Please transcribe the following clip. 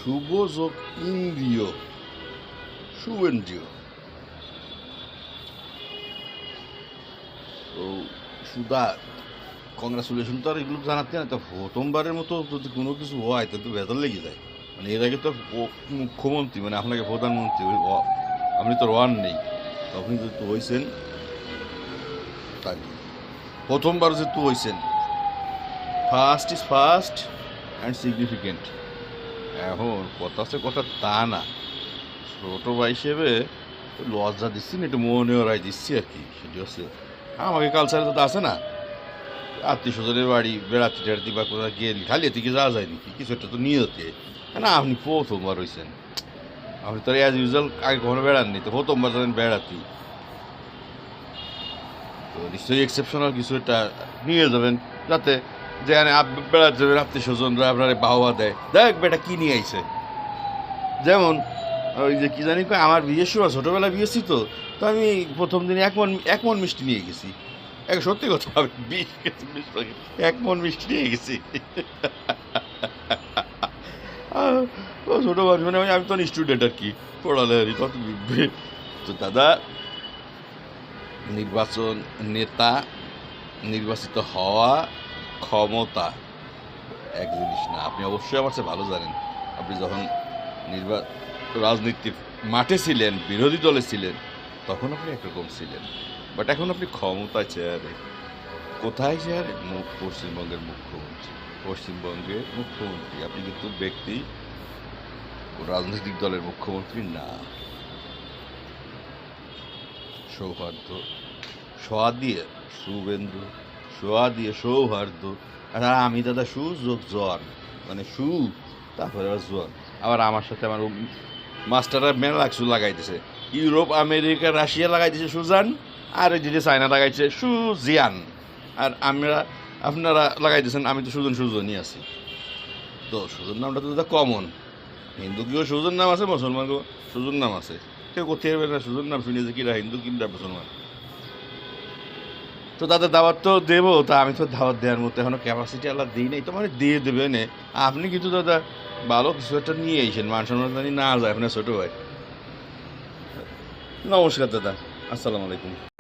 শুভ যোগ ইন্দ্রিয় শুভেন্দ্রিয়। তো সুদা কংগ্রাচুলেশন তো আর এগুলো জানাতে না, তো প্রথমবারের মতো যদি কোনো কিছু হয় তাহলে তো ভেতর লেগে যায়। মানে এর আগে তো মুখ্যমন্ত্রী, মানে আপনাকে প্রধানমন্ত্রী আপনি তো ওয়ান নেই, তো আপনি যেহেতু হয়েছেন তাই প্রথমবার যেহেতু হয়েছেন, first is first and significant. এখন কথা আছে কথা তা না, ছোটো ভাই হিসেবে লজ্জা দিচ্ছি না, একটু মনে ওরাই দিচ্ছি আর কি। সেটি হচ্ছে আমাকে কালচারে তো আছে না, আত্মীয় স্বজনের বাড়ি বেড়াতে টেড়াতে বা কোথাও গেলি খালি এদিকে যাওয়া যায় নাকি, কিছু একটা তো নিয়তে না। আপনি প্রথমবার হয়েছেন, আপনি তো অ্যাজ ইউজুয়াল আগে কখনো বেড়াননি, তো প্রথমবার যাবেন বেড়াতে, তো নিশ্চয়ই এক্সেপশনাল কিছু একটা নিয়ে যাবেন, যাতে যেখানে বেড়াতে যাবেন আত্মীয় স্বজনরা আপনার বাহবা দেয়, দেখ বেটা কী নিয়ে আইছে। যেমন ওই যে কী জানি আমার বিয়ের সময় ছোটোবেলায় বিয়েছি, তো তো আমি প্রথম দিনে এক মন মিষ্টি নিয়ে গেছি। এক সত্যি কথা, আমি 1 মন মিষ্টি নিয়ে গেছি। ও ছোটো মানুষ, মানে আমি তো স্টুডেন্ট আর কি, পড়ালেখারি তত। তো দাদা, নির্বাচন নেতা নির্বাচিত হওয়া ক্ষমতা এক জিনিস না। আপনি অবশ্যই আমার চেয়ে ভালো জানেন। আপনি যখন রাজনীতির মাঠে ছিলেন, বিরোধী দলে ছিলেন, তখন আপনি একরকম ছিলেন, বাট এখন আপনি ক্ষমতায় চেয়ারে। কোথায় চেয়ারে? পশ্চিমবঙ্গের মুখ্যমন্ত্রী। পশ্চিমবঙ্গের মুখ্যমন্ত্রী আপনি, কিন্তু ব্যক্তি রাজনৈতিক দলের মুখ্যমন্ত্রী না। সৌহার্দ্য সোয়া দিয়ে শুভেন্দু, সোয়া দিয়ে সৌহার্দ্য। আর আমি দাদা সুযোগ জ্বর, মানে তারপরে আবার জ্বর। আবার আমার সাথে আমার মাস্টাররা মেলা কিছু লাগাইতেছে, ইউরোপ আমেরিকা রাশিয়া লাগাইতেছে সুজান, আর ওই যে চায়না লাগাইছে সুজিয়ান। আর আপনারা লাগাইতেছেন আমি তো সুজনই আছি। তো সুজন নামটা তো দাদা কমন, হিন্দু কেউ সুজন নাম আছে, মুসলমান কেউ সুজন নাম আছে। কেউ কোথায় না সুজন নাম শুনিয়েছে কিরা হিন্দু কিংবা মুসলমান। তো তাদের দাওয়াত তো দেবো, তা আমি তো দাওয়াত দেওয়ার মতো এখনো ক্যাপাসিটি আল্লাহ দিই নাই, তো মানে দিয়ে দেবে নে। আপনি কিন্তু দাদা ভালো কিছু একটা নিয়ে এসেছেন, মান সম্মান জানি না যায় আপনার ছোটো ভাই। নমস্কার দাদা, আসসালামু আলাইকুম।